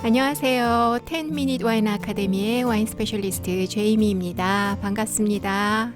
안녕하세요. 10미닛 와인 아카데미의 와인 스페셜리스트 제이미입니다. 반갑습니다.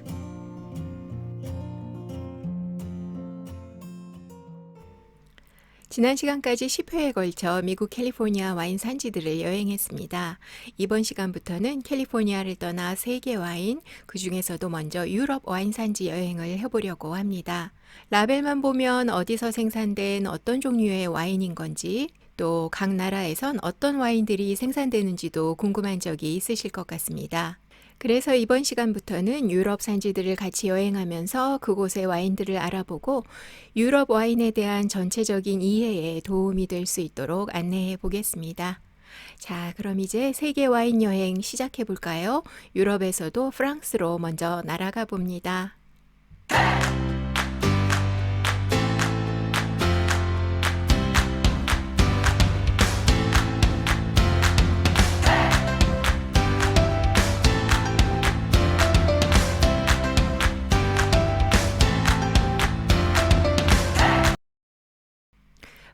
지난 시간까지 10회에 걸쳐 미국 캘리포니아 와인 산지들을 여행했습니다. 이번 시간부터는 캘리포니아를 떠나 세계 와인, 그 중에서도 먼저 유럽 와인 산지 여행을 해보려고 합니다. 라벨만 보면 어디서 생산된 어떤 종류의 와인인 건지, 또 각 나라에선 어떤 와인들이 생산되는지도 궁금한 적이 있으실 것 같습니다. 그래서 이번 시간부터는 유럽 산지들을 같이 여행하면서 그곳의 와인들을 알아보고 유럽 와인에 대한 전체적인 이해에 도움이 될 수 있도록 안내해 보겠습니다. 자, 그럼 이제 세계 와인 여행 시작해 볼까요? 유럽에서도 프랑스로 먼저 날아가 봅니다.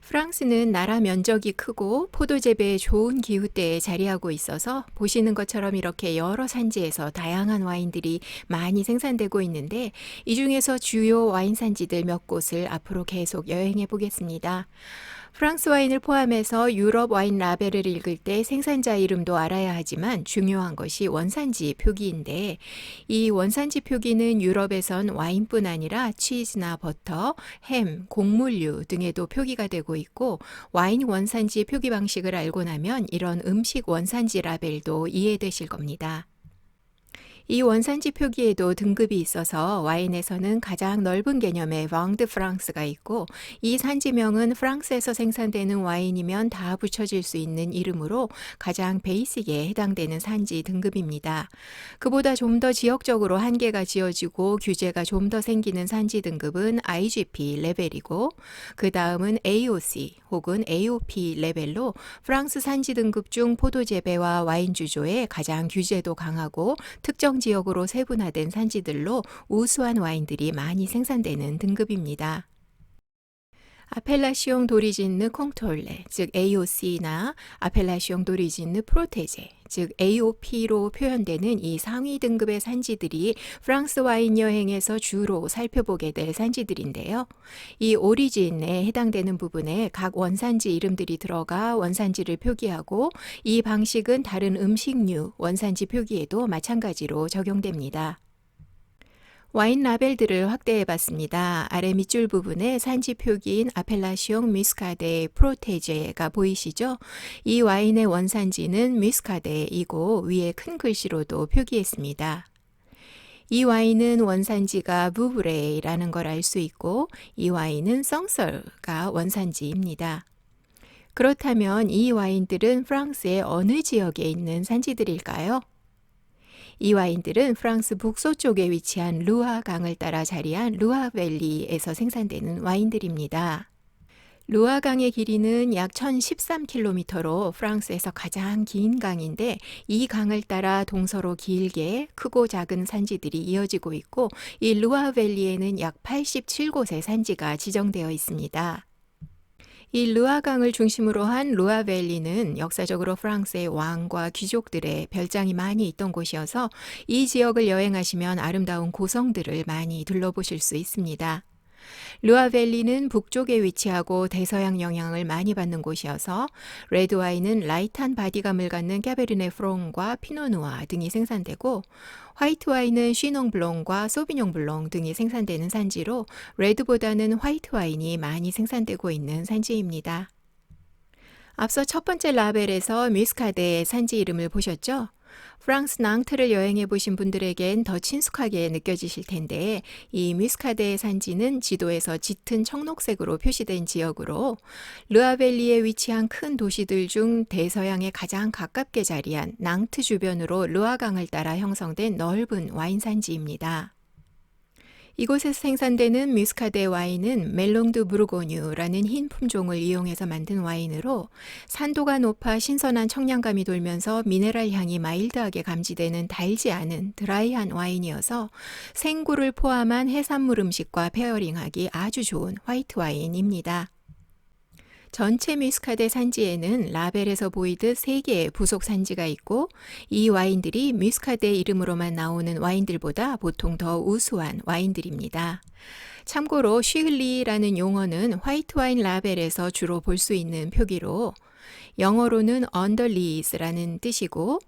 프랑스는 나라 면적이 크고 포도 재배에 좋은 기후대에 자리하고 있어서 보시는 것처럼 이렇게 여러 산지에서 다양한 와인들이 많이 생산되고 있는데 이 중에서 주요 와인 산지들 몇 곳을 앞으로 계속 여행해 보겠습니다. 프랑스 와인을 포함해서 유럽 와인 라벨을 읽을 때 생산자 이름도 알아야 하지만 중요한 것이 원산지 표기인데 이 원산지 표기는 유럽에선 와인뿐 아니라 치즈나 버터, 햄, 곡물류 등에도 표기가 되고 있고 와인 원산지 표기 방식을 알고 나면 이런 음식 원산지 라벨도 이해되실 겁니다. 이 원산지 표기에도 등급이 있어서 와인에서는 가장 넓은 개념의 vin de France가 있고 이 산지명은 프랑스에서 생산되는 와인이면 다 붙여질 수 있는 이름으로 가장 베이직에 해당되는 산지 등급입니다. 그보다 좀 더 지역적으로 한계가 지어지고 규제가 좀 더 생기는 산지 등급은 IGP 레벨이고 그 다음은 AOC 혹은 AOP 레벨로 프랑스 산지 등급 중 포도 재배와 와인 주조에 가장 규제도 강하고 특정 지역으로 세분화된 산지들로 우수한 와인들이 많이 생산되는 등급입니다. 아펠라시옹 도리진느 콩톨레, 즉 AOC나 아펠라시옹 도리진느 프로테제, 즉 AOP로 표현되는 이 상위 등급의 산지들이 프랑스 와인 여행에서 주로 살펴보게 될 산지들인데요. 이 오리진에 해당되는 부분에 각 원산지 이름들이 들어가 원산지를 표기하고 이 방식은 다른 음식류 원산지 표기에도 마찬가지로 적용됩니다. 와인 라벨들을 확대해 봤습니다. 아래 밑줄 부분에 산지 표기인 아펠라시옹 미스카데 프로테제가 보이시죠? 이 와인의 원산지는 미스카데이고 위에 큰 글씨로도 표기했습니다. 이 와인은 원산지가 부브레이라는 걸 알 수 있고 이 와인은 썽설가 원산지입니다. 그렇다면 이 와인들은 프랑스의 어느 지역에 있는 산지들일까요? 이 와인들은 프랑스 북서쪽에 위치한 루아강을 따라 자리한 루아밸리에서 생산되는 와인들입니다. 루아강의 길이는 약 1013km로 프랑스에서 가장 긴 강인데 이 강을 따라 동서로 길게 크고 작은 산지들이 이어지고 있고 이 루아밸리에는 약 87곳의 산지가 지정되어 있습니다. 이 르아강을 중심으로 한 루아밸리는 역사적으로 프랑스의 왕과 귀족들의 별장이 많이 있던 곳이어서 이 지역을 여행하시면 아름다운 고성들을 많이 둘러보실 수 있습니다. 루아밸리는 북쪽에 위치하고 대서양 영향을 많이 받는 곳이어서 레드와인은 라이트한 바디감을 갖는 캐베르네 프롱과 피노누아 등이 생산되고 화이트와인은 쉬농블롱과 소비뇽블롱 등이 생산되는 산지로 레드보다는 화이트와인이 많이 생산되고 있는 산지입니다. 앞서 첫 번째 라벨에서 뮤스카드의 산지 이름을 보셨죠? 프랑스 낭트를 여행해 보신 분들에겐 더 친숙하게 느껴지실 텐데 이 뮤스카드의 산지는 지도에서 짙은 청록색으로 표시된 지역으로 르아밸리에 위치한 큰 도시들 중 대서양에 가장 가깝게 자리한 낭트 주변으로 르아강을 따라 형성된 넓은 와인 산지입니다. 이곳에서 생산되는 뮤스카데 와인은 멜롱드 부르고뉴라는 흰 품종을 이용해서 만든 와인으로 산도가 높아 신선한 청량감이 돌면서 미네랄 향이 마일드하게 감지되는 달지 않은 드라이한 와인이어서 생굴을 포함한 해산물 음식과 페어링하기 아주 좋은 화이트 와인입니다. 전체 뮤스카데 산지에는 라벨에서 보이듯 3개의 부속 산지가 있고 이 와인들이 뮤스카데 이름으로만 나오는 와인들보다 보통 더 우수한 와인들입니다. 참고로 쉬글리라는 용어는 화이트 와인 라벨에서 주로 볼 수 있는 표기로 영어로는 언더리스라는 뜻이고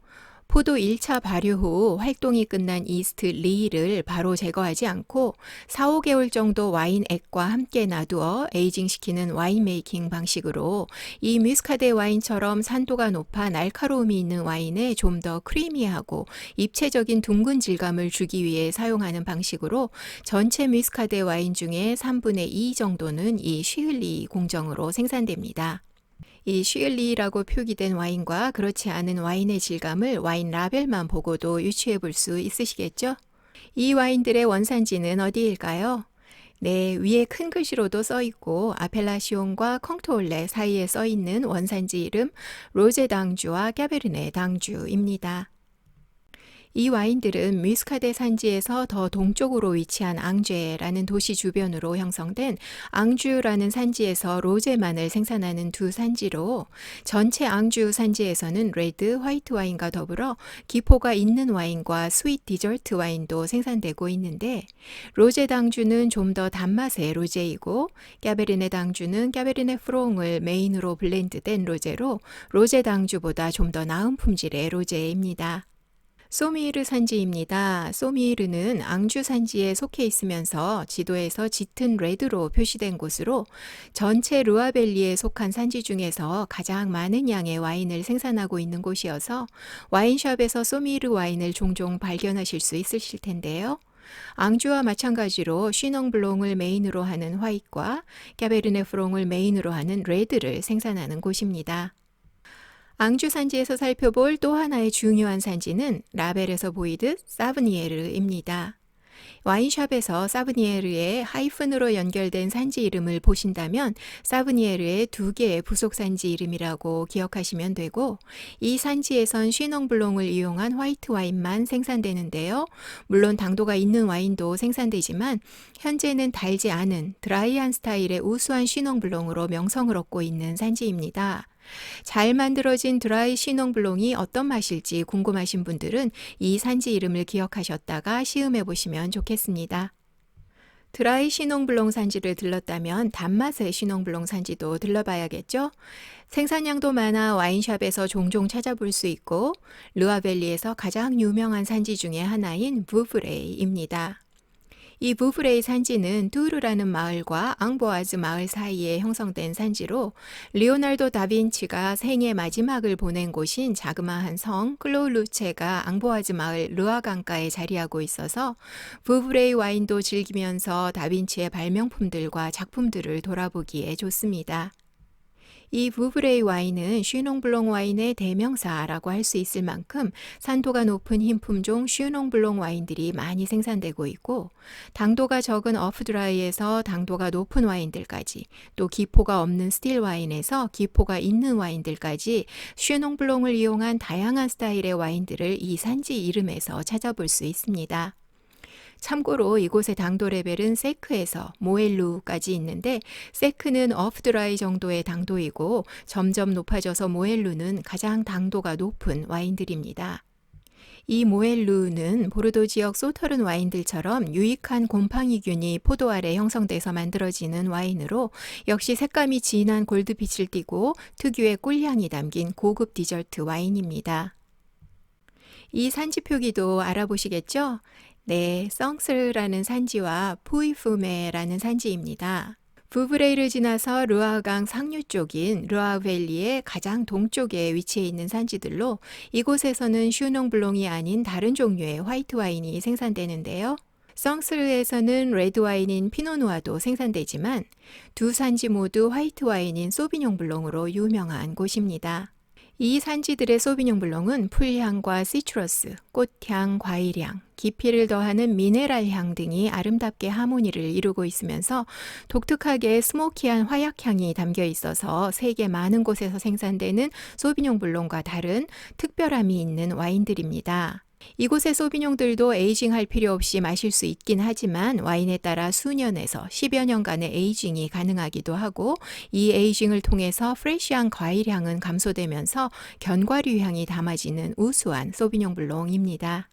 포도 1차 발효 후 활동이 끝난 이스트 리를 바로 제거하지 않고 4, 5개월 정도 와인액과 함께 놔두어 에이징시키는 와인 메이킹 방식으로 이 뮤스카데 와인처럼 산도가 높아 날카로움이 있는 와인에 좀 더 크리미하고 입체적인 둥근 질감을 주기 위해 사용하는 방식으로 전체 뮤스카데 와인 중에 3분의 2 정도는 이 쉬글리 공정으로 생산됩니다. 이 쉬글리라고 표기된 와인과 그렇지 않은 와인의 질감을 와인 라벨만 보고도 유추해 볼 수 있으시겠죠? 이 와인들의 원산지는 어디일까요? 네, 위에 큰 글씨로도 써 있고 아펠라시옹과 콩토올레 사이에 써 있는 원산지 이름 로제 당주와 까베르네 당주입니다. 이 와인들은 뮤스카데 산지에서 더 동쪽으로 위치한 앙죄라는 도시 주변으로 형성된 앙주라는 산지에서 로제만을 생산하는 두 산지로 전체 앙주 산지에서는 레드, 화이트 와인과 더불어 기포가 있는 와인과 스윗 디저트 와인도 생산되고 있는데 로제 당주는 좀 더 단맛의 로제이고 까베르네 당주는 까베르네 프롱을 메인으로 블렌드된 로제로 로제 당주보다 좀 더 나은 품질의 로제입니다. 소미르 산지입니다. 소미르는 앙주 산지에 속해 있으면서 지도에서 짙은 레드로 표시된 곳으로 전체 루아밸리에 속한 산지 중에서 가장 많은 양의 와인을 생산하고 있는 곳이어서 와인숍에서 소미르 와인을 종종 발견하실 수 있으실 텐데요. 앙주와 마찬가지로 쉬농블롱을 메인으로 하는 화이트과 까베르네 프롱을 메인으로 하는 레드를 생산하는 곳입니다. 앙주 산지에서 살펴볼 또 하나의 중요한 산지는 라벨에서 보이듯 사브니에르입니다. 와인숍에서 사브니에르의 하이픈으로 연결된 산지 이름을 보신다면 사브니에르의 2개의 부속 산지 이름이라고 기억하시면 되고 이 산지에선 쉬농블롱을 이용한 화이트 와인만 생산되는데요. 물론 당도가 있는 와인도 생산되지만 현재는 달지 않은 드라이한 스타일의 우수한 쉬농블롱으로 명성을 얻고 있는 산지입니다. 잘 만들어진 드라이 쉬농블롱이 어떤 맛일지 궁금하신 분들은 이 산지 이름을 기억하셨다가 시음해 보시면 좋겠습니다. 드라이 쉬농블롱 산지를 들렀다면 단맛의 쉬농블롱 산지도 들러봐야겠죠? 생산량도 많아 와인숍에서 종종 찾아볼 수 있고 르아밸리에서 가장 유명한 산지 중에 하나인 부브레이입니다. 이 부브레이 산지는 뚜르라는 마을과 앙보아즈 마을 사이에 형성된 산지로 리오날도 다빈치가 생애 마지막을 보낸 곳인 자그마한 성 클로루체가 앙보아즈 마을 르아 강가에 자리하고 있어서 부브레이 와인도 즐기면서 다빈치의 발명품들과 작품들을 돌아보기에 좋습니다. 이 부브레이 와인은 쉬농블롱 와인의 대명사라고 할 수 있을 만큼 산도가 높은 흰 품종 쉬농블롱 와인들이 많이 생산되고 있고 당도가 적은 어프드라이에서 당도가 높은 와인들까지 또 기포가 없는 스틸 와인에서 기포가 있는 와인들까지 쉬농블롱을 이용한 다양한 스타일의 와인들을 이 산지 이름에서 찾아볼 수 있습니다. 참고로 이곳의 당도 레벨은 세크에서 모엘루까지 있는데 세크는 어프드라이 정도의 당도이고 점점 높아져서 모엘루는 가장 당도가 높은 와인들입니다. 이 모엘루는 보르도 지역 소터른 와인들처럼 유익한 곰팡이균이 포도 알에 형성돼서 만들어지는 와인으로 역시 색감이 진한 골드빛을 띠고 특유의 꿀향이 담긴 고급 디저트 와인입니다. 이 산지 표기도 알아보시겠죠? 네, 썽스라는 산지와 푸이푸메라는 산지입니다. 부브레이를 지나서 르아강 상류 쪽인 르아밸리의 가장 동쪽에 위치해 있는 산지들로 이곳에서는 슈농블롱이 아닌 다른 종류의 화이트 와인이 생산되는데요. 썽스르에서는 레드 와인인 피노누아도 생산되지만 두 산지 모두 화이트 와인인 소비뇽 블롱으로 유명한 곳입니다. 이 산지들의 소비뇽 블롱은 풀향과 시트러스, 꽃향, 과일향, 깊이를 더하는 미네랄 향 등이 아름답게 하모니를 이루고 있으면서 독특하게 스모키한 화약향이 담겨 있어서 세계 많은 곳에서 생산되는 소비뇽 블롱과 다른 특별함이 있는 와인들입니다. 이곳의 소비뇽들도 에이징할 필요 없이 마실 수 있긴 하지만 와인에 따라 수년에서 10여 년간의 에이징이 가능하기도 하고 이 에이징을 통해서 프레시한 과일 향은 감소되면서 견과류 향이 담아지는 우수한 소비뇽 블랑입니다.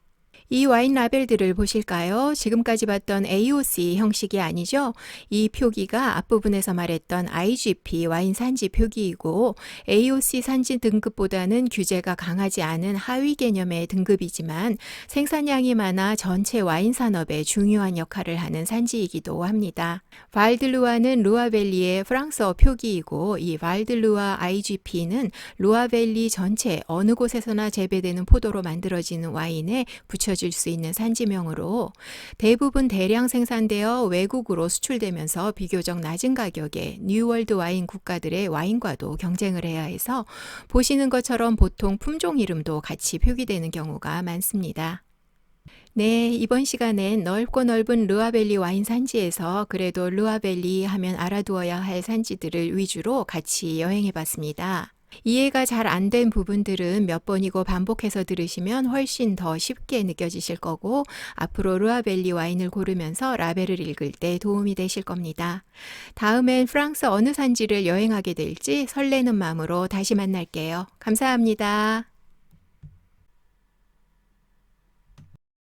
이 와인 라벨들을 보실까요? 지금까지 봤던 AOC 형식이 아니죠? 이 표기가 앞부분에서 말했던 IGP 와인 산지 표기이고 AOC 산지 등급보다는 규제가 강하지 않은 하위 개념의 등급이지만 생산량이 많아 전체 와인 산업에 중요한 역할을 하는 산지이기도 합니다. 발드루아는 루아밸리의 프랑스어 표기이고 이 발드루아 IGP는 루아밸리 전체 어느 곳에서나 재배되는 포도로 만들어지는 와인에 붙여질 수 있는 산지명으로 대부분 대량 생산되어 외국으로 수출되면서 비교적 낮은 가격에 뉴월드 와인 국가들의 와인과도 경쟁을 해야 해서 보시는 것처럼 보통 품종 이름도 같이 표기되는 경우가 많습니다. 네, 이번 시간엔 넓고 넓은 루아밸리 와인 산지에서 그래도 루아밸리 하면 알아두어야 할 산지들을 위주로 같이 여행해 봤습니다. 이해가 잘 안 된 부분들은 몇 번이고 반복해서 들으시면 훨씬 더 쉽게 느껴지실 거고 앞으로 루아밸리 와인을 고르면서 라벨을 읽을 때 도움이 되실 겁니다. 다음엔 프랑스 어느 산지를 여행하게 될지 설레는 마음으로 다시 만날게요. 감사합니다.